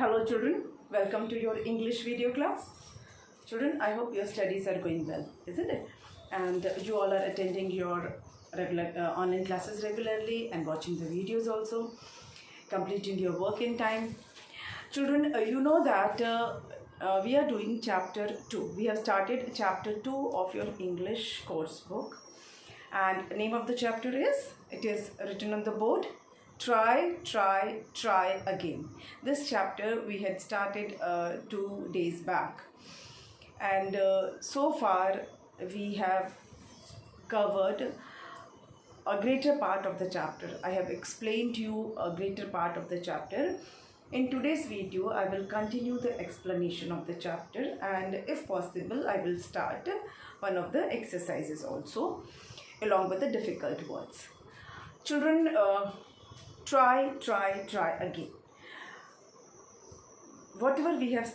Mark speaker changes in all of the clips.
Speaker 1: Hello children, welcome to your English video class. Children, I hope your studies are going well, isn't it? And you all are attending your regular online classes regularly and watching the videos also, completing your work in time. Children, you know that we are doing chapter 2. We have started chapter 2 of your English course book. And the name of the chapter it is written on the board, Try, Try, Try Again. This chapter we had started 2 days back. And so far we have covered a greater part of the chapter. I have explained to you a greater part of the chapter. In today's video, I will continue the explanation of the chapter, and if possible, I will start one of the exercises also, along with the difficult words. Children, try, try, try again. Whatever we have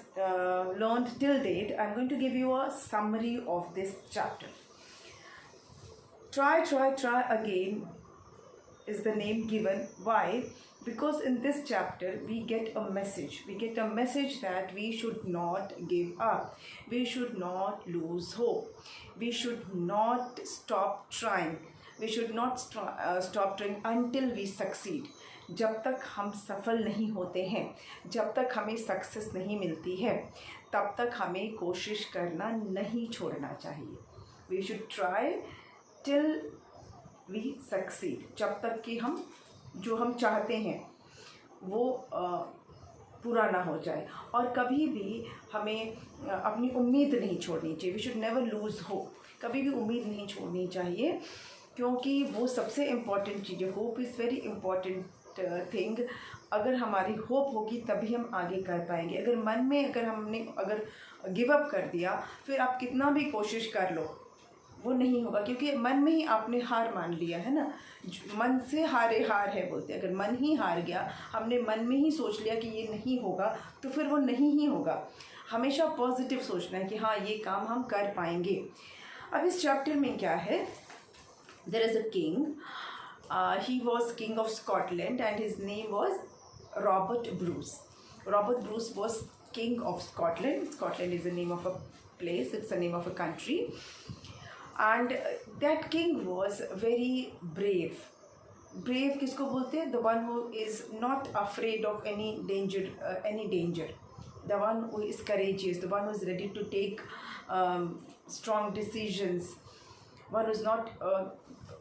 Speaker 1: learned till date, I am going to give you a summary of this chapter. Try, try, try again is the name given. Why? Because in this chapter we get a message. We get a message that we should not give up. We should not lose hope. We should not stop trying. We should not stop trying until we succeed. जब तक हम सफल नहीं होते हैं, जब तक हमें सक्सेस नहीं मिलती है, तब तक हमें कोशिश करना नहीं छोड़ना चाहिए. We should try till we succeed. जब तक कि हम जो हम चाहते हैं वो पूरा ना हो जाए. और कभी भी हमें अपनी उम्मीद नहीं छोड़नी चाहिए. We should never lose hope. कभी भी उम्मीद नहीं छोड़नी चाहिए, क्योंकि वो सबसे इम्पॉर्टेंट चीज़ है. Hope is very important thing. अगर हमारी होप होगी तभी हम आगे कर पाएंगे. अगर मन में अगर गिव अप कर दिया, फिर आप कितना भी कोशिश कर लो वो नहीं होगा, क्योंकि मन में ही आपने हार मान लिया है ना. मन से हारे हार है बोलते. अगर मन ही हार गया, हमने मन में ही सोच लिया कि ये नहीं होगा, तो फिर वो नहीं ही होगा. हमेशा पॉजिटिव सोचना है कि हाँ ये काम हम कर पाएंगे. अब इस चैप्टर में क्या है, there is a king. He was king of Scotland and his name was Robert Bruce. Robert Bruce was king of Scotland. Scotland is the name of a place, it's the name of a country. And that king was very brave. Brave किसको बोलते हैं? The one who is not afraid of any danger. The one who is courageous, the one who is ready to take strong decisions. One who is not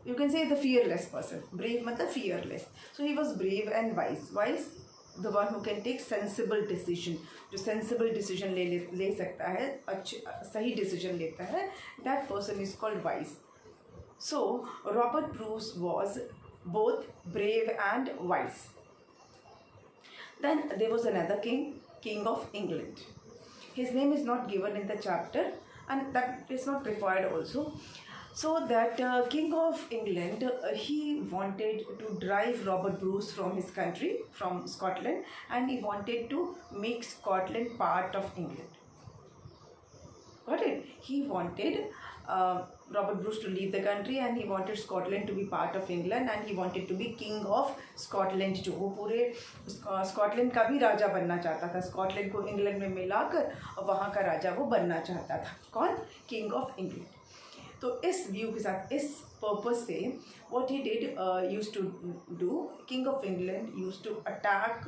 Speaker 1: you can say the fearless person. Brave मतलब fearless. So he was brave and wise. Wise, the one who can take sensible decision. जो sensible decision ले सकता है, सही decision लेता है, that person is called wise. So Robert Bruce was both brave and wise. Then there was another king, King of England. His name is not given in the chapter, and that is not required also. So that King of England, he wanted to drive Robert Bruce from his country, from Scotland, and he wanted to make Scotland part of England. Got it? He wanted Robert Bruce to leave the country, and he wanted Scotland to be part of England, and he wanted to be King of Scotland too. वो पूरे Scotland का भी राजा बनना चाहता था. Scotland को England में मिलाकर और वहाँ का राजा वो बनना चाहता था. कौन? King of England. तो इस व्यू के साथ, इस पर्पस से what he did used to do, King of England used to attack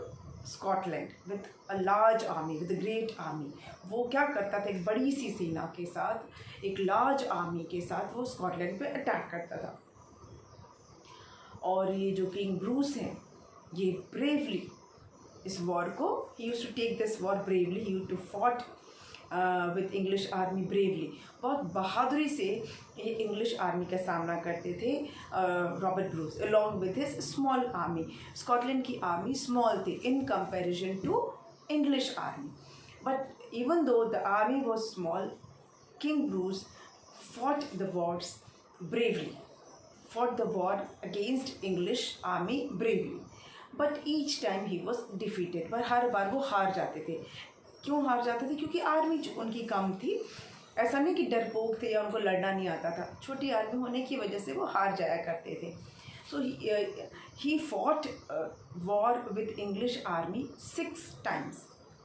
Speaker 1: Scotland with a large army, with a great army. वो क्या करता था, एक बड़ी सी सेना के साथ, एक लार्ज आर्मी के साथ वो स्कॉटलैंड पे अटैक करता था. और ये जो किंग ब्रूस हैं, ये ब्रेवली इस वॉर को, he used to take this war bravely, he used to fought with English army bravely. बहुत बहादुरी से ये इंग्लिश आर्मी का सामना करते थे Robert Bruce, along with his small army. Scotland की आर्मी स्मॉल थी in comparison to English army. But even though the army was small, King Bruce fought the wars bravely, fought the war against English army bravely. But each time he was defeated. पर हर बार वो हार जाते थे. क्यों हार जाते थे? क्योंकि आर्मी उनकी कम थी. ऐसा नहीं कि डरपोक थे या उनको लड़ना नहीं आता था. छोटी आर्मी होने की वजह से वो हार जाया करते थे. So he fought war with English army 6 times.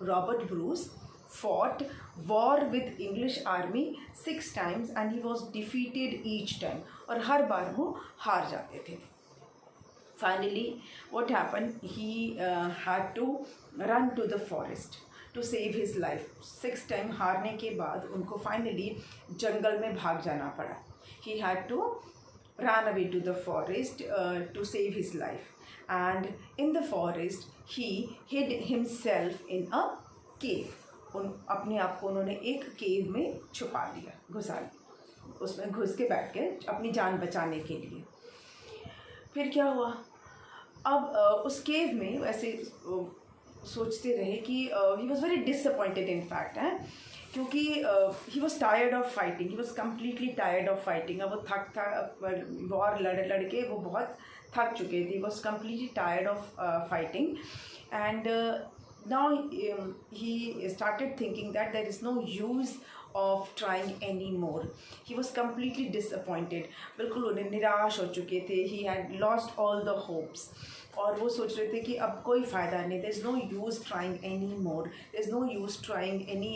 Speaker 1: Robert Bruce fought war with English army 6 times and he was defeated each time. और हर बार वो हार जाते थे. Finally, what happened? He had to run to the forest to save his life. 6 times हारने के बाद उनको finally जंगल में भाग जाना पड़ा. He had to run away to the forest to save his life. And in the forest, he hid himself in a cave. अपने आप को उन्होंने एक केव में छुपा लिया, घुसा लिया, उसमें घुस के बैठ गए अपनी जान बचाने के लिए. फिर क्या हुआ? अब उस केव में वैसे सोचते रहे कि he was very disappointed in fact है, क्योंकि he was tired of fighting. He was completely tired of fighting. अब वो थक वॉर लड़ के वो बहुत थक चुके थे. He was completely tired of fighting. And now he started thinking that there is no use of trying anymore. He was completely disappointed. बिल्कुल उन्हें निराश हो चुके थे. He had lost all the hopes. और वो सोच रहे थे कि अब कोई फ़ायदा नहीं. there is no use trying anymore. there is no use trying any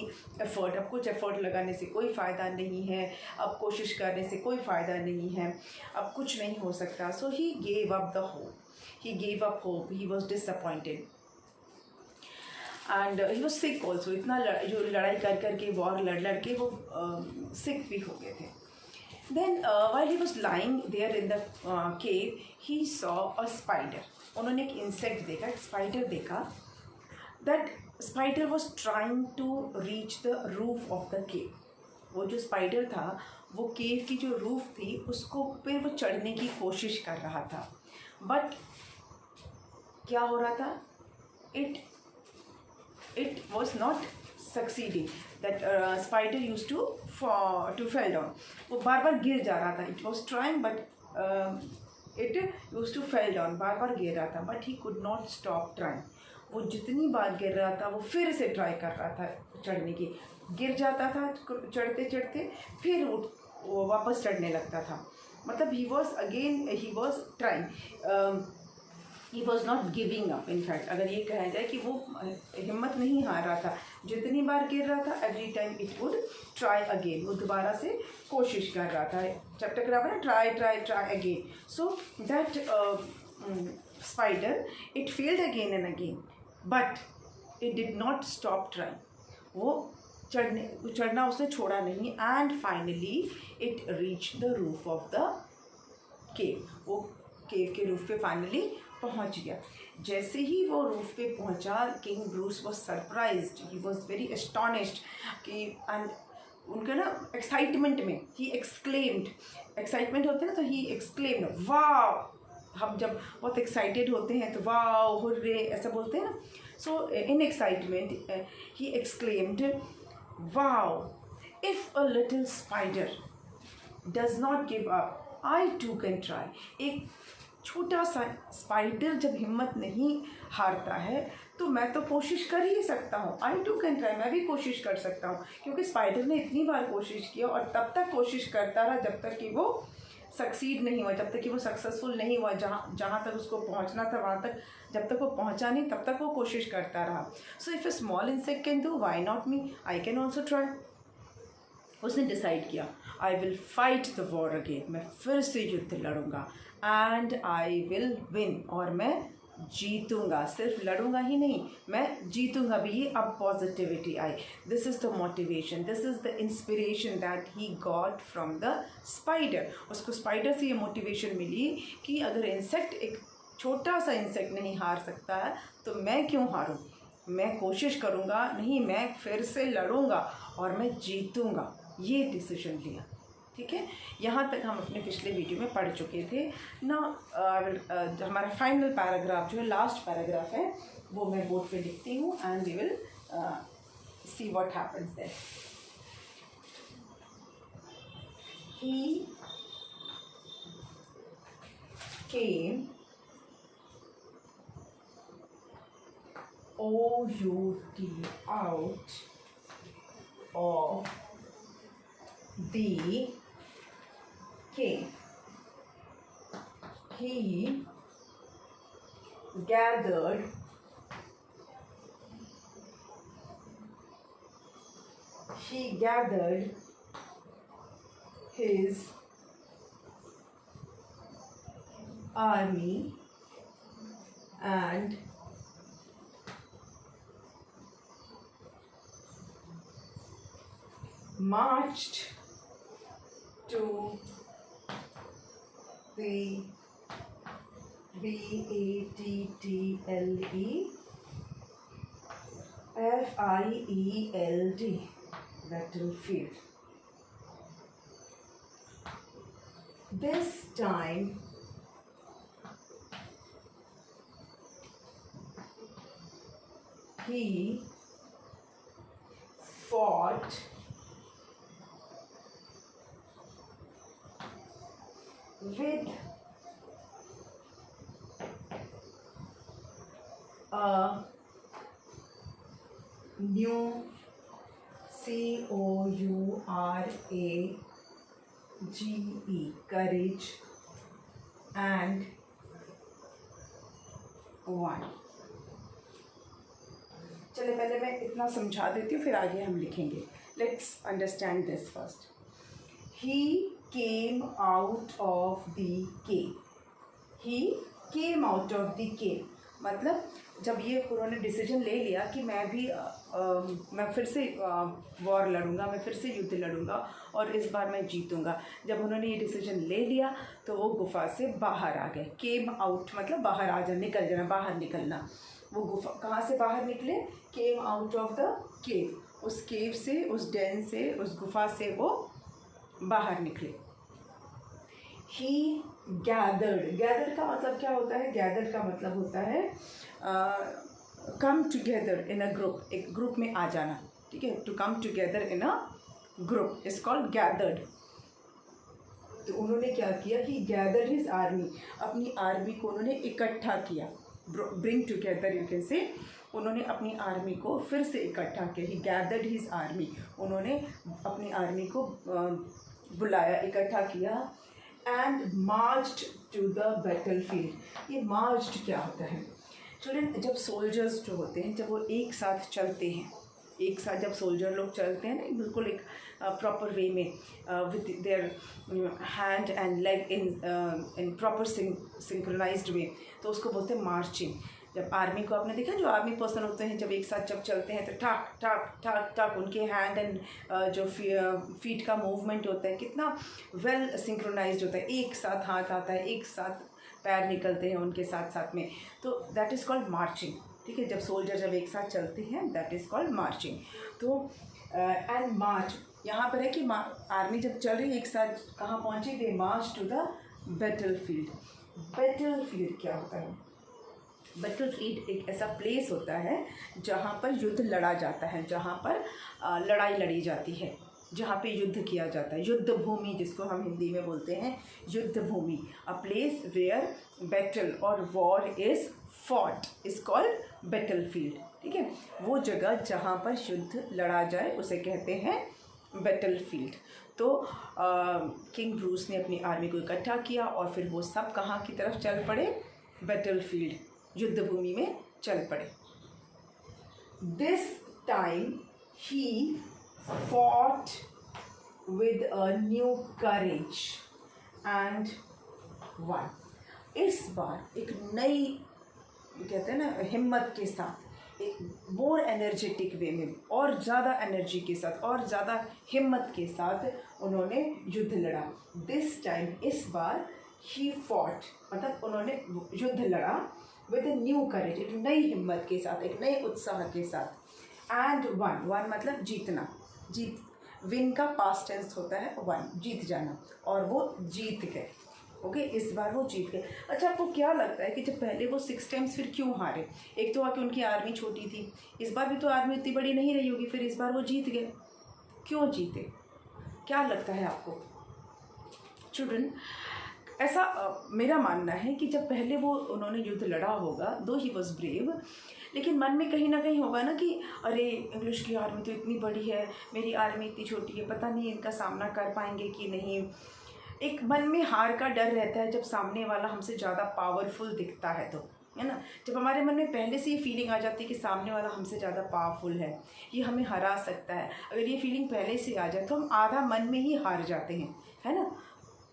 Speaker 1: effort. अब कुछ एफर्ट लगाने से कोई फ़ायदा नहीं है. अब कोशिश करने से कोई फ़ायदा नहीं है. अब कुछ नहीं हो सकता. So he gave up the hope. He gave up hope. He was disappointed. And he was sick also. इतना जो लड़ाई कर कर के वॉर लड़ के वो सिक भी हो गए थे. Then while he was lying there in the cave he saw a spider. उन्होंने एक इंसेक्ट देखा, एक स्पाइडर देखा. That spider was trying to reach the roof of the cave. वो जो स्पाइडर था वो केव की जो रूफ थी उसको पे वो चढ़ने की कोशिश कर रहा था. बट क्या हो रहा था? It was not succeeding. That spider used to fell down. वो बार बार गिर जा रहा था. It was trying but it used to fell down. बार बार गिर रहा था. But he could not stop trying. वो जितनी बार गिर रहा था वो फिर से ट्राई कर रहा था चढ़ने की. गिर जाता था चढ़ते चढ़ते, फिर वो वापस चढ़ने लगता था. मतलब he was trying. He was not giving up. In fact अगर ये कहा जाए कि वो हिम्मत नहीं हार रहा था. जितनी बार गिर रहा था every time it would try again. वो दोबारा से कोशिश कर रहा था. जब तक रहा ना try again. So that spider it failed again and again but it did not stop trying. वो चढ़ना उसने छोड़ा नहीं. And finally it reach the roof of the cave. वो केव के रूफ पे फाइनली पहुंच गया. जैसे ही वो रूफ पे पहुंचा, king Bruce was surprised. He was very astonished कि एंड उनका ना एक्साइटमेंट में ही एक्सक्लेम्ड. एक्साइटमेंट होते हैं ना तो ही एक्सक्लेम्ड वाह. हम जब बहुत एक्साइटेड होते हैं तो वाह हुर्रे ऐसा बोलते हैं ना. So in excitement he exclaimed वाह if a little spider does not give up I too can try. एक छोटा सा स्पाइडर जब हिम्मत नहीं हारता है तो मैं तो कोशिश कर ही सकता हूँ. आई टू कैन ट्राई. मैं भी कोशिश कर सकता हूँ. क्योंकि स्पाइडर ने इतनी बार कोशिश किया और तब तक कोशिश करता रहा जब तक कि वो सक्सीड नहीं हुआ, जब तक कि वो सक्सेसफुल नहीं हुआ. जहाँ तक उसको पहुँचना था वहाँ तक जब तक वो पहुँचा नहीं तब तक वो कोशिश करता रहा. So if A small insect can do why not me. I can also try. उसने डिसाइड किया I will fight the war again. मैं फिर से युद्ध लड़ूंगा एंड आई विल विन. और मैं जीतूंगा. सिर्फ लड़ूंगा ही नहीं, मैं जीतूंगा भी. ये अब positivity I. This is the motivation, this is the inspiration that he got from the spider. उसको स्पाइडर से ये मोटिवेशन मिली कि अगर इंसेक्ट, एक छोटा सा इंसेक्ट नहीं हार सकता है तो मैं क्यों हारूं. मैं कोशिश करूंगा, नहीं मैं फिर से लड़ूंगा और मैं जीतूंगा. ये डिसीजन लिया. ठीक है. यहाँ तक हम अपने पिछले वीडियो में पढ़ चुके थे ना. हमारा फाइनल पैराग्राफ जो है, लास्ट पैराग्राफ है, वो मैं बोर्ड पे लिखती हूँ and we will see what happens there. He came out of the cave. He gathered he gathered his army and marched to the battlefield battlefield. This time he fought with a new courage and won. चलिए पहले मैं इतना समझा देती हूँ, फिर आगे हम लिखेंगे. Let's understand this first. He came out of the cave. He came out of the cave. मतलब जब ये उन्होंने डिसीजन ले लिया कि मैं फिर से वॉर लड़ूंगा, मैं फिर से युद्ध लड़ूंगा और इस बार मैं जीतूंगा. जब उन्होंने ये डिसीजन ले लिया तो वो गुफा से बाहर आ गए. केम आउट मतलब बाहर आ जाना, निकल जाना, बाहर निकलना. वो गुफा कहाँ से बाहर निकले? केम आउट ऑफ द केव. उस केव से, उस डेन से, उस गुफा से वो बाहर निकले. ही गैदर्ड का मतलब क्या होता है? गैदर्ड का मतलब होता है come together in a group, एक ग्रुप में आ जाना. ठीक है, to come together in a group is called gathered. तो उन्होंने क्या किया? He gathered his army. अपनी आर्मी को उन्होंने इकट्ठा किया. Bring together you can say. उन्होंने अपनी आर्मी को फिर से इकट्ठा किया. He gathered his army. उन्होंने अपनी आर्मी को बुलाया, इकट्ठा किया. And marched to the battlefield. ये मार्च्ड क्या होता है? चिल्ड्रन, जब सोल्जर्स जो होते हैं, जब वो एक साथ चलते हैं, एक साथ जब सोल्जर लोग चलते हैं ना, बिल्कुल एक प्रॉपर वे में with their hand and leg in proper synchronised way, तो उसको बोलते हैं मार्चिंग. जब आर्मी को आपने देखा, जो आर्मी पर्सन होते हैं जब एक साथ जब चलते हैं तो ठाक ठाक ठाक ठाक उनके हैंड एंड जो फीट का मूवमेंट होता है कितना वेल सिंक्रोनाइज्ड होता है. एक साथ हाथ आता है, एक साथ पैर निकलते हैं उनके साथ साथ में, तो दैट इज़ कॉल्ड मार्चिंग. ठीक है, जब सोल्जर जब एक साथ चलते हैं दैट इज़ कॉल्ड मार्चिंग. तो एंड मार्च यहाँ पर है कि आर्मी जब चल रही है एक साथ, कहाँ पहुँची? They march to the battlefield. Battlefield क्या होता है? बैटलफील्ड एक ऐसा प्लेस होता है जहाँ पर युद्ध लड़ा जाता है, जहाँ पर लड़ाई लड़ी जाती है, जहाँ पे युद्ध किया जाता है. युद्ध भूमि जिसको हम हिंदी में बोलते हैं युद्ध भूमि. अ प्लेस वेयर बैटल और war is fought is called battlefield. ठीक है, वो जगह जहाँ पर युद्ध लड़ा जाए उसे कहते हैं बैटलफील्ड. तो किंग ब्रूस ने अपनी आर्मी को इकट्ठा किया और फिर वो सब कहाँ की तरफ चल पड़े? बैटलफील्ड, युद्ध भूमि में चल पड़े. This time he fought with a new courage and won. इस बार एक नई, कहते हैं ना, हिम्मत के साथ, एक मोर एनर्जेटिक वे में, और ज़्यादा एनर्जी के साथ और ज़्यादा हिम्मत के साथ उन्होंने युद्ध लड़ा. दिस टाइम इस बार ही फॉट मतलब उन्होंने युद्ध लड़ा विद a न्यू करेज, एक नई हिम्मत के साथ, एक नए उत्साह के साथ. एंड वन मतलब जीतना. जीत, विन का पास्ट टेंस होता है वन, जीत जाना, और वो जीत गए. ओके, इस बार वो जीत गए. अच्छा, आपको क्या लगता है कि जब पहले वो 6 टाइम्स फिर क्यों हारे? एक तो आके उनकी आर्मी छोटी थी, इस बार भी तो आर्मी इतनी बड़ी नहीं रही होगी, फिर इस बार वो जीत गए. क्यों जीते? क्या लगता है आपको चिल्ड्रन? ऐसा मेरा मानना है कि जब पहले वो उन्होंने युद्ध लड़ा होगा, दो ही वॉज ब्रेव, लेकिन मन में कहीं ना कहीं होगा ना कि अरे इंग्लिश की आर्मी तो इतनी बड़ी है, मेरी आर्मी इतनी छोटी है, पता नहीं इनका सामना कर पाएंगे कि नहीं. एक मन में हार का डर रहता है जब सामने वाला हमसे ज़्यादा पावरफुल दिखता है. तो है ना। जब हमारे मन में पहले से ये फीलिंग आ जाती है कि सामने वाला हमसे ज़्यादा पावरफुल है, ये हमें हरा सकता है, अगर ये फीलिंग पहले से आ जाए तो हम आधा मन में ही हार जाते हैं, है ना।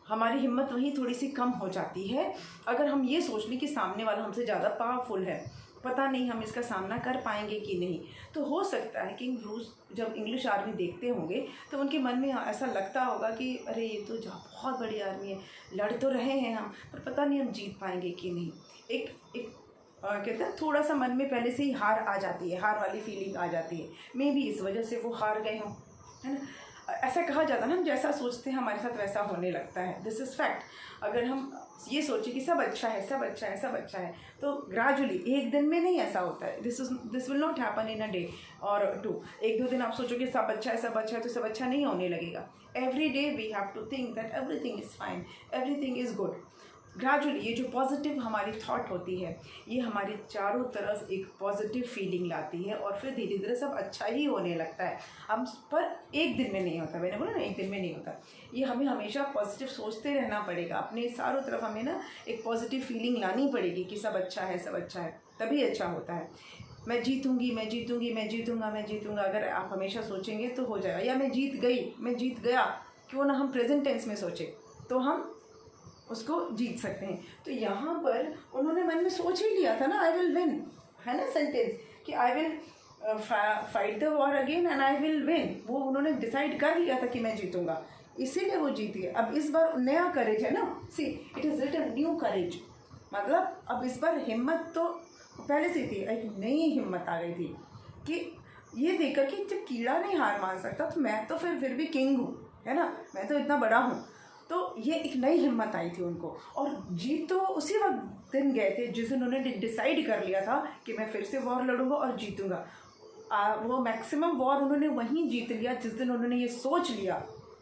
Speaker 1: हमारी हिम्मत वहीं थोड़ी सी कम हो जाती है अगर हम ये सोच लें कि सामने वाला हमसे ज़्यादा पावरफुल है, पता नहीं हम इसका सामना कर पाएंगे कि नहीं। तो हो सकता है कि रूस जब इंग्लिश आर्मी देखते होंगे तो उनके मन में ऐसा लगता होगा कि अरे ये तो बहुत बड़ी आर्मी है, लड़ तो रहे हैं हम, पर पता नहीं हम जीत पाएंगे कि नहीं। एक एक कहते हैं थोड़ा सा मन में पहले से ही हार आ जाती है, हार वाली फीलिंग आ जाती है। मे भी इस वजह से वो हार गए हों, है ना। ऐसा कहा जाता है ना, हम जैसा सोचते हैं हमारे साथ वैसा होने लगता है। This is fact. अगर हम ये सोचें कि सब अच्छा है, सब अच्छा है, सब अच्छा है, तो ग्रेजुअली एक दिन में नहीं ऐसा होता है। This will not happen in a day और टू। एक दो दिन आप सोचोगे सब अच्छा है, सब अच्छा है, तो सब अच्छा नहीं होने लगेगा। Every day we have to think that everything is fine, everything is good. Gradually ये जो पॉजिटिव हमारी थॉट होती है, ये हमारी चारों तरफ एक पॉजिटिव फीलिंग लाती है और फिर धीरे धीरे सब अच्छा ही होने लगता है। हम पर एक दिन में नहीं होता, मैंने बोला ना एक दिन में नहीं होता। ये हमें हमेशा पॉजिटिव सोचते रहना पड़ेगा, अपने चारों तरफ हमें ना एक पॉजिटिव फीलिंग लानी पड़ेगी कि सब अच्छा है, सब अच्छा है, तभी अच्छा होता है। मैं जीतूंगी, मैं जीतूंगी, मैं जीतूंगा, मैं जीतूंगा, अगर आप हमेशा सोचेंगे तो हो जाएगा। या मैं जीत गई, मैं जीत गया, क्यों ना हम प्रेजेंट टेंस में सोचें तो हम उसको जीत सकते हैं। तो यहाँ पर उन्होंने मन में सोच ही लिया था ना, आई विल विन, है ना सेंटेंस, कि I will fight the war again and I will win. वो उन्होंने डिसाइड कर लिया था कि मैं जीतूंगा, इसीलिए वो जीत गए। अब इस बार नया करेज है ना, see it is written new courage, मतलब अब इस बार हिम्मत तो पहले से थी, एक नई हिम्मत आ गई थी कि ये देखकर कि जब कीड़ा नहीं हार मान सकता तो मैं तो फिर भी किंग हूँ, है ना, मैं तो इतना बड़ा हूँ। तो ये एक नई हिम्मत आई थी उनको, और जीत तो उसी वक्त दिन गए थे जिस दिन उन्होंने डिसाइड कर लिया था कि मैं फिर से वॉर लड़ूंगा और जीतूंगा। वो मैक्सिमम वॉर उन्होंने वहीं जीत लिया जिस दिन उन्होंने ये सोच लिया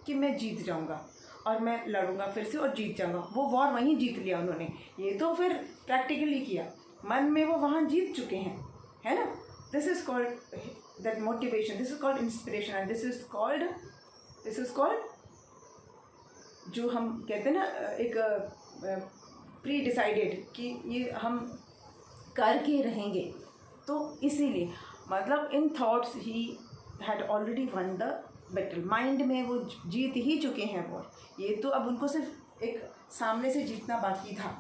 Speaker 1: कि मैं जीत जाऊंगा और मैं लड़ूंगा फिर से और जीत जाऊंगा। वो वॉर वहीं जीत लिया उन्होंने। ये तो फिर प्रैक्टिकली किया, मन में वो वहाँ जीत चुके हैं, है ना। This is called that motivation, this is called inspiration and this is called जो हम कहते हैं ना एक प्री डिसाइडेड कि ये हम करके रहेंगे। तो इसीलिए मतलब इन thoughts he had already one the battle, mind में वो जीत ही चुके हैं वो। ये तो अब उनको सिर्फ एक सामने से जीतना बाकी था,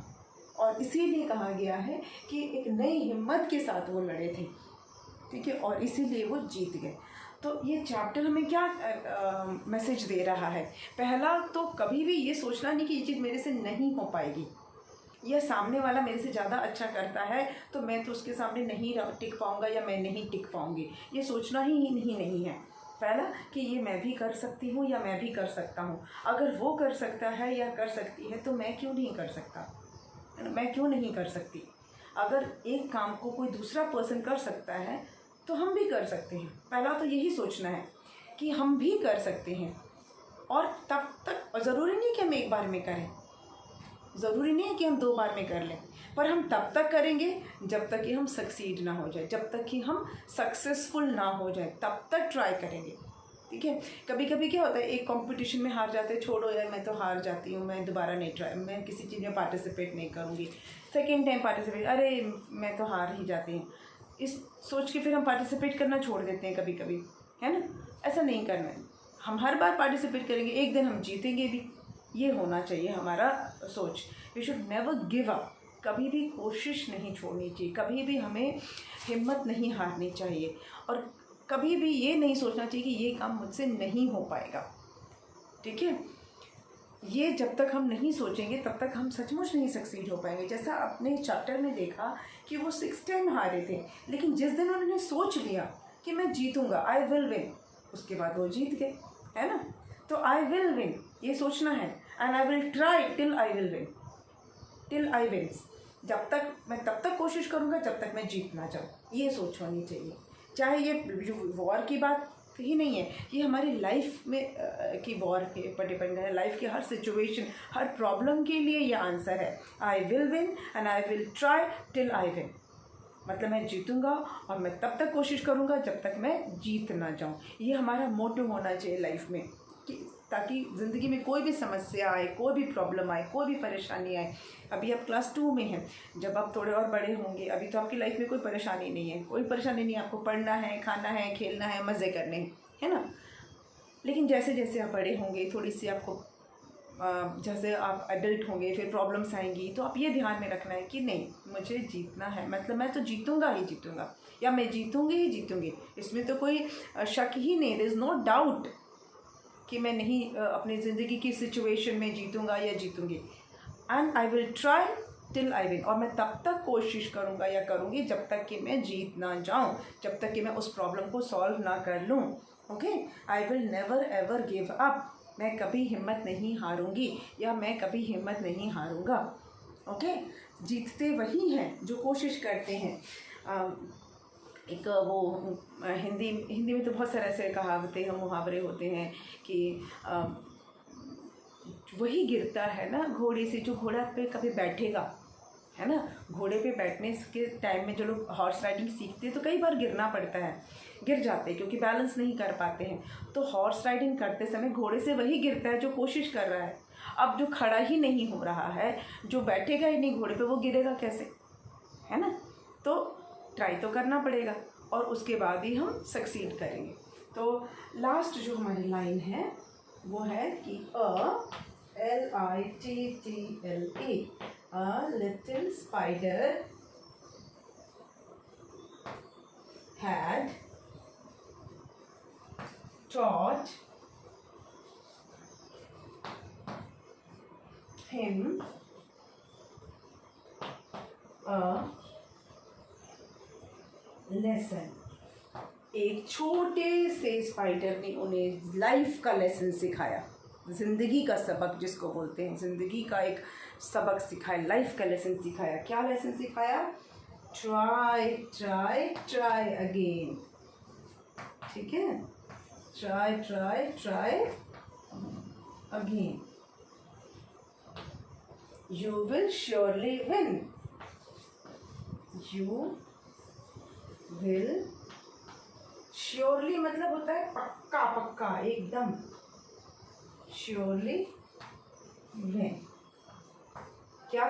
Speaker 1: और इसीलिए कहा गया है कि एक नई हिम्मत के साथ वो लड़े थे, ठीक है, और इसीलिए वो जीत गए। तो ये चैप्टर हमें क्या मैसेज दे रहा है? पहला तो कभी भी ये सोचना नहीं कि ये चीज़ मेरे से नहीं हो पाएगी, या सामने वाला मेरे से ज़्यादा अच्छा करता है तो मैं तो उसके सामने नहीं टिक पाऊँगा या मैं नहीं टिक पाऊँगी, ये सोचना ही नहीं है। पहला कि ये मैं भी कर सकती हूँ या मैं भी कर सकता हूँ, अगर वो कर सकता है या कर सकती है तो मैं क्यों नहीं कर सकता, मैं क्यों नहीं कर सकती। अगर एक काम को कोई दूसरा पर्सन कर सकता है तो हम भी कर सकते हैं। पहला तो यही सोचना है कि हम भी कर सकते हैं, और तब तक ज़रूरी नहीं कि हम एक बार में करें, ज़रूरी नहीं है कि हम 2 बार में कर लें, पर हम तब तक करेंगे जब तक कि हम सक्सीड ना हो जाए, जब तक कि हम सक्सेसफुल ना हो जाए तब तक ट्राई करेंगे, ठीक है। कभी कभी क्या होता है, एक कंपटीशन में हार जाते हैं, छोड़ो यार मैं तो हार जाती हूँ, मैं दोबारा नहीं ट्राई, मैं किसी चीज़ में पार्टिसिपेट नहीं करूँगी, सेकेंड टाइम पार्टिसिपेट, अरे मैं तो हार ही जाती हूँ, इस सोच के फिर हम पार्टिसिपेट करना छोड़ देते हैं कभी कभी, है ना। ऐसा नहीं करना है, हम हर बार पार्टिसिपेट करेंगे, एक दिन हम जीतेंगे भी, ये होना चाहिए हमारा सोच। We should never give up, कभी भी कोशिश नहीं छोड़नी चाहिए, कभी भी हमें हिम्मत नहीं हारनी चाहिए, और कभी भी ये नहीं सोचना चाहिए कि ये काम मुझसे नहीं हो पाएगा, ठीक है। ये जब तक हम नहीं सोचेंगे तब तक हम सचमुच नहीं सक्सीड हो पाएंगे। जैसा अपने चैप्टर में देखा कि वो 6 टाइम हारे थे, लेकिन जिस दिन उन्होंने सोच लिया कि मैं जीतूंगा, आई विल विन, उसके बाद वो जीत गए, है ना। तो आई विल विन ये सोचना है, and I will try till I will win, till I wins, जब तक मैं तब तक कोशिश करूँगा जब तक मैं जीत ना जाऊँ, ये सोच होनी चाहिए। चाहे ये वॉर की बात ही नहीं है, ये हमारी लाइफ में की वॉर के ऊपर डिपेंड है। लाइफ के हर सिचुएशन, हर प्रॉब्लम के लिए ये आंसर है, I will win and I will try till I win, मतलब मैं जीतूंगा और मैं तब तक कोशिश करूंगा जब तक मैं जीत ना जाऊं। ये हमारा मोटो होना चाहिए लाइफ में, कि ताकि ज़िंदगी में कोई भी समस्या आए, कोई भी प्रॉब्लम आए, कोई भी परेशानी आए। अभी आप क्लास 2 में हैं, जब आप थोड़े और बड़े होंगे, अभी तो आपकी लाइफ में कोई परेशानी नहीं है, कोई परेशानी नहीं है, आपको पढ़ना है, खाना है, खेलना है, मज़े करने हैं, है ना। लेकिन जैसे जैसे आप बड़े होंगे, थोड़ी सी आपको जैसे आप एडल्ट होंगे, फिर प्रॉब्लम्स आएंगी, तो आप ये ध्यान में रखना है कि नहीं, मुझे जीतना है, मतलब मैं तो जीतूँगा ही जीतूँगा, या मैं जीतूँगी ही जीतूँगी, इसमें तो कोई शक ही नहीं, देयर इज़ नो डाउट कि मैं नहीं अपनी ज़िंदगी की सिचुएशन में जीतूँगा या जीतूँगी। And I will try till I win, और मैं तब तक कोशिश करूँगा या करूँगी जब तक कि मैं जीत ना जाऊँ, जब तक कि मैं उस प्रॉब्लम को सॉल्व ना कर लूँ। Okay, I will never ever give up, मैं कभी हिम्मत नहीं हारूंगी या मैं कभी हिम्मत नहीं हारूंगा। ओके, जीतते वही हैं जो कोशिश करते हैं। एक वो हिंदी में तो बहुत सारे ऐसे कहावतें हम मुहावरे होते हैं कि वही गिरता है ना घोड़े से जो घोड़ा पे कभी बैठेगा, है ना। घोड़े पे बैठने के टाइम में जो लोग हॉर्स राइडिंग सीखते हैं तो कई बार गिरना पड़ता है, गिर जाते हैं क्योंकि बैलेंस नहीं कर पाते हैं। तो हॉर्स राइडिंग करते समय घोड़े से वही गिरता है जो कोशिश कर रहा है। अब जो खड़ा ही नहीं हो रहा है, जो बैठेगा ही नहीं घोड़े पे, वो गिरेगा कैसे, है ना। तो ट्राई तो करना पड़ेगा और उसके बाद ही हम सक्सीड करेंगे। तो लास्ट जो हमारी लाइन है वो है कि LITTLE, a little spider had taught him a lesson। एक छोटे से स्पाइडर ने उन्हें लाइफ का लेसन सिखाया, ज़िंदगी का सबक जिसको बोलते हैं, ज़िंदगी का एक सबक सिखाया, लाइफ का लेसन सिखाया। क्या लेसन सिखाया? ट्राई ट्राई ट्राई अगेन, ठीक है, try try try again, you will surely win, you will surely मतलब होता है पक्का पक्का एकदम, श्योरली विन। क्या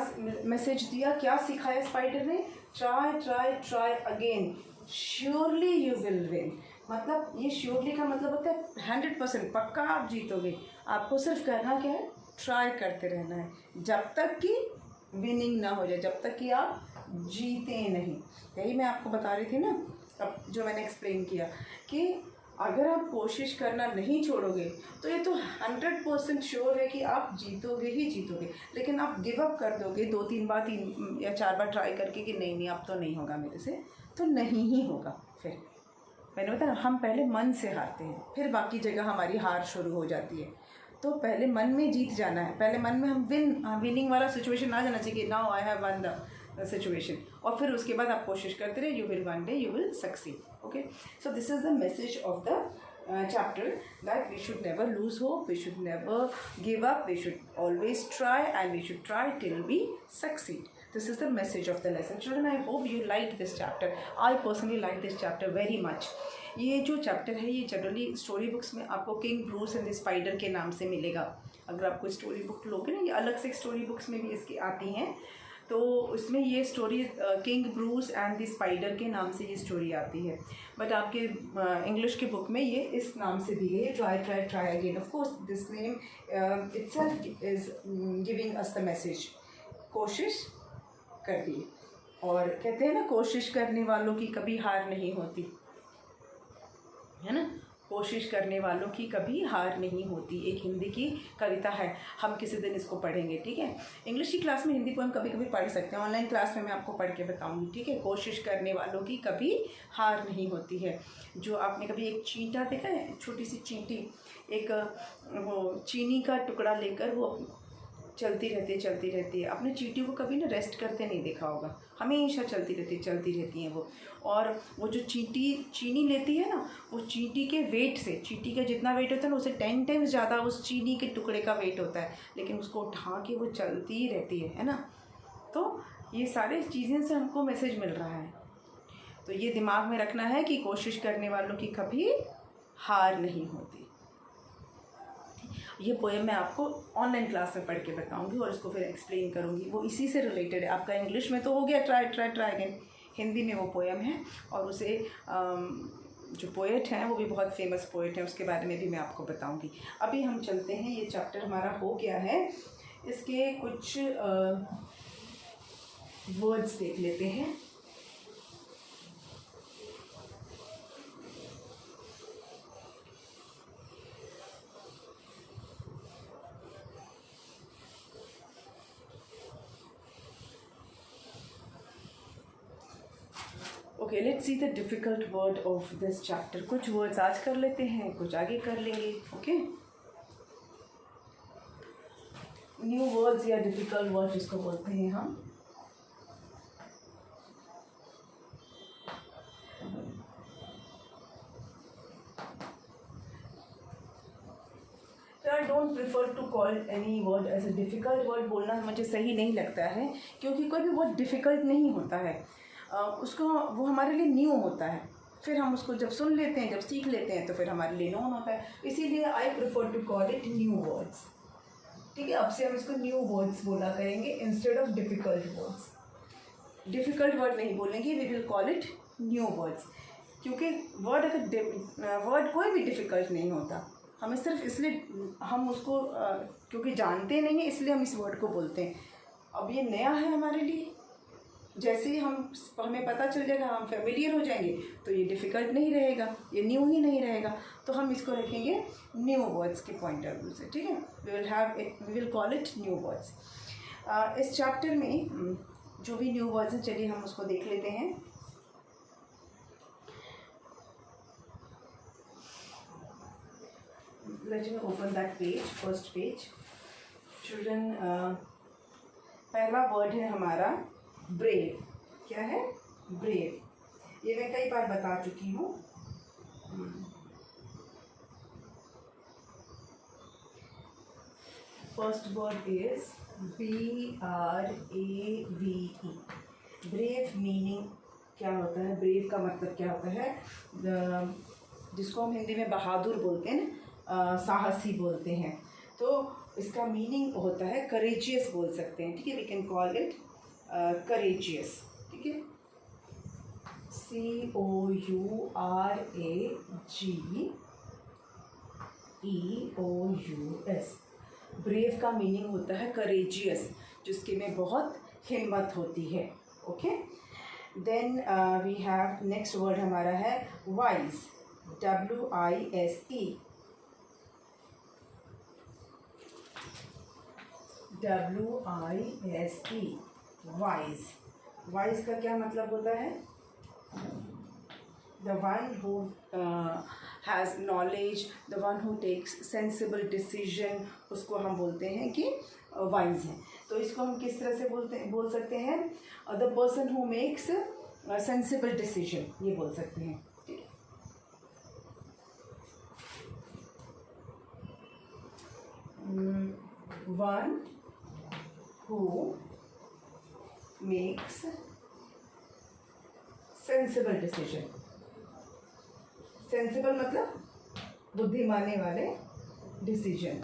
Speaker 1: मैसेज दिया, क्या सिखाया स्पाइडर ने? Try try try again, surely you will win. मतलब ये श्योरली का मतलब होता है 100% पक्का आप जीतोगे। आपको सिर्फ करना क्या है? ट्राई करते रहना है जब तक कि विनिंग ना हो जाए, जब तक कि आप जीते नहीं। यही मैं आपको बता रही थी ना, अब जो मैंने एक्सप्लेन किया कि अगर आप कोशिश करना नहीं छोड़ोगे तो ये तो 100% श्योर है कि आप जीतोगे ही जीतोगे। लेकिन आप गिव अप कर दोगे 2-3 बार, 3 या 4 बार ट्राई करके कि नहीं अब तो नहीं होगा मेरे से, तो नहीं ही होगा। फिर मैंने बताया हम पहले मन से हारते हैं, फिर बाकी जगह हमारी हार शुरू हो जाती है। तो पहले मन में जीत जाना है, पहले मन में हम विनिंग वाला सिचुएशन आ जाना चाहिए, now I have one the situation, और फिर उसके बाद आप कोशिश करते रहे, you will one day you will succeed. Okay, so this is the message of the chapter, that we should never lose hope, we should never give up, we should always try, and we should try till we succeed. This is the message of the lesson. Children, I hope you liked this chapter. I personally like this chapter very much. ये जो chapter है ये generally story books में आपको king Bruce and the spider के नाम से मिलेगा। अगर आप कोई स्टोरी बुक लोगे ना, ये अलग से स्टोरी बुक्स में भी इसकी आती हैं, तो उसमें ये story king Bruce and the spider के नाम से ये स्टोरी आती है। बट आपके इंग्लिश के बुक में ये इस नाम से दी गई है, try try try again. Of course this name itself is giving us the message, कोशिश करिए। और कहते हैं ना, कोशिश करने वालों की कभी हार नहीं होती, है ना, कोशिश करने वालों की कभी हार नहीं होती। एक हिंदी की कविता है, हम किसी दिन इसको पढ़ेंगे, ठीक है। इंग्लिश की क्लास में हिंदी पोएम कभी कभी पढ़ सकते हैं, ऑनलाइन क्लास में मैं आपको पढ़ के बताऊंगी, ठीक है। कोशिश करने वालों की कभी हार नहीं होती है। जो आपने कभी एक चींटा देखा है, छोटी सी चींटी, एक वो चीनी का टुकड़ा लेकर वो चलती रहती है। आपने चींटी को कभी ना रेस्ट करते नहीं देखा होगा, हमेशा चलती रहती हैं वो। और वो जो चीनी लेती है ना, वो चींटी के वेट से, चींटी का जितना वेट होता है ना, उससे 10 टाइम्स ज़्यादा उस चीनी के टुकड़े का वेट होता है, लेकिन उसको उठा के वो चलती ही रहती है ना। तो ये सारे चीज़ें से हमको मैसेज मिल रहा है, तो ये दिमाग में रखना है कि कोशिश करने वालों की कभी हार नहीं होती। ये पोएम मैं आपको ऑनलाइन क्लास में पढ़ के बताऊंगी और इसको फिर एक्सप्लेन करूंगी। वो इसी से रिलेटेड है। आपका इंग्लिश में तो हो गया try try try again, Hindi में वो पोएम है और उसे जो पोएट हैं वो भी बहुत फेमस पोएट हैं, उसके बारे में भी मैं आपको बताऊंगी। अभी हम चलते हैं, ये चैप्टर हमारा हो गया है, इसके कुछ वर्ड्स देख लेते हैं। Okay, let's see the difficult word of this chapter. कुछ वर्ड्स आज कर लेते हैं, कुछ आगे कर लेंगे। ओके, न्यू वर्ड्स या डिफ़िकल्ट वर्ड जिसको बोलते हैं हम। I don't prefer to call any word as a difficult word. बोलना मुझे सही नहीं लगता है, क्योंकि कोई भी वर्ड डिफ़िकल्ट नहीं होता है। उसको वो हमारे लिए न्यू होता है, फिर हम उसको जब सुन लेते हैं, जब सीख लेते हैं तो फिर हमारे लिए नोन होता है। इसीलिए I prefer to call it new words. ठीक है, अब से हम इसको न्यू वर्ड्स बोला करेंगे instead of difficult words. Difficult word नहीं बोलेंगे, we will call it new words, क्योंकि वर्ड अगर वर्ड कोई भी डिफ़िकल्ट नहीं होता, हमें सिर्फ इसलिए हम उसको क्योंकि जानते नहीं हैं इसलिए हम इस वर्ड को बोलते हैं। अब ये नया है हमारे लिए, जैसे ही हमें पता चल जाएगा, हम फेमिलियर हो जाएंगे, तो ये डिफ़िकल्ट नहीं रहेगा, ये न्यू ही नहीं रहेगा, तो हम इसको रखेंगे न्यू वर्ड्स के पॉइंट ऑफ व्यू से। ठीक है, we will call it new words. इस चैप्टर में जो भी न्यू वर्ड्स हैं, चलिए हम उसको देख लेते हैं। Let me open that page, first page. Children, पहला वर्ड है हमारा ब्रेव। क्या है? ब्रेव। ये मैं कई बार बता चुकी हूँ। First word is BRAVE। Brave meaning क्या होता है? ब्रेव का मतलब क्या होता है? जिसको हम हिंदी में बहादुर बोलते हैं ना, साहसी बोलते हैं, तो इसका मीनिंग होता है करेजियस बोल सकते हैं। ठीक है, we can call it courageous. ठीक है, COURAGEOUS। ब्रेव का मीनिंग होता है करेजियस, जिसके में बहुत हिम्मत होती है। Okay, then we have next word हमारा है wise. WISE। WISE, wise. Wise का क्या मतलब होता है? The one who has knowledge, the one who takes sensible decision, उसको हम बोलते हैं कि वाइज है। तो इसको हम किस तरह से बोल सकते हैं? The person who makes sensible decision, ये बोल सकते हैं। One who makes sensible decision। Sensible मतलब बुद्धिमानी वाले decision.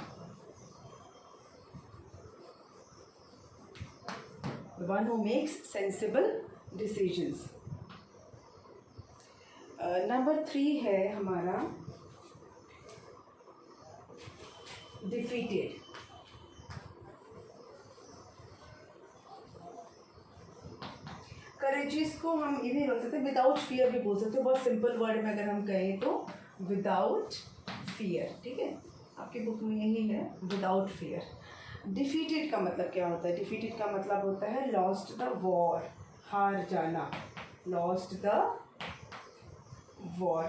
Speaker 1: One who makes sensible decisions. Number 3 है हमारा डिफीटेड। करेजियस को हम ये भी बोल सकते हैं, विदाउट फियर भी बोल सकते हैं। बहुत सिंपल वर्ड में अगर हम कहें तो विदाउट फियर। ठीक है, आपकी बुक में यही है, विदाउट फियर। डिफीटेड का मतलब क्या होता है? डिफीटेड का मतलब होता है लॉस्ट द वॉर, हार जाना। लॉस्ट द वॉर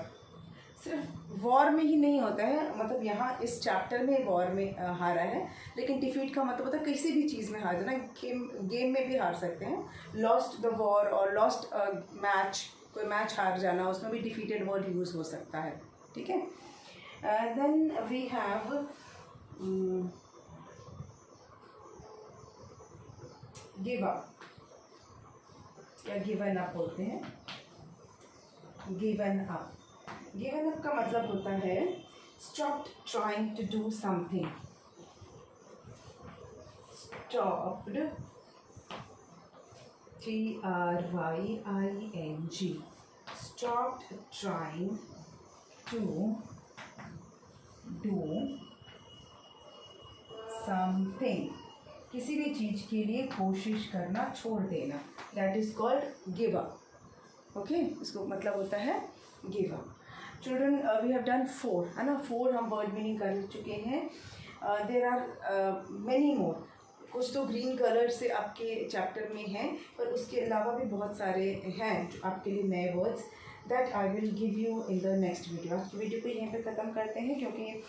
Speaker 1: सिर्फ वॉर में ही नहीं होता है, मतलब यहाँ इस चैप्टर में वॉर में हारा है, लेकिन डिफीट का मतलब होता है किसी भी चीज़ में हार जाना। गेम में भी हार सकते हैं। लॉस्ट द वॉर और लॉस्ट मैच, कोई मैच हार जाना, उसमें भी डिफीटेड वर्ड यूज़ हो सकता है। ठीक है, then we have give up या गिवन अप बोलते हैं। गिवन अप, गिवन अप का मतलब होता है stop trying to do something. stopped, Trying, stopped trying to do something, किसी भी चीज़ के लिए कोशिश करना छोड़ देना, that is called give up. Okay, इसको मतलब होता है give up. Children we have done 4, है ना. 4 हम वर्ड मीनिंग कर चुके हैं. There are many more. कुछ तो ग्रीन कलर से आपके चैप्टर में हैं, पर उसके अलावा भी बहुत सारे हैं जो आपके लिए नए words, that I will give you in the next video. आज की वीडियो को यहीं पे ख़त्म करते हैं, क्योंकि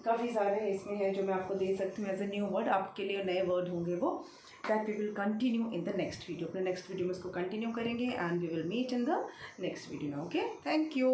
Speaker 1: काफ़ी सारे इसमें हैं जो मैं आपको दे सकती हूँ एज अ न्यू वर्ड. आपके लिए नए वर्ड होंगे वो, that we will continue in the next video. अपने नेक्स्ट वीडियो में इसको कंटिन्यू करेंगे and we will meet in the next video. Okay, thank you.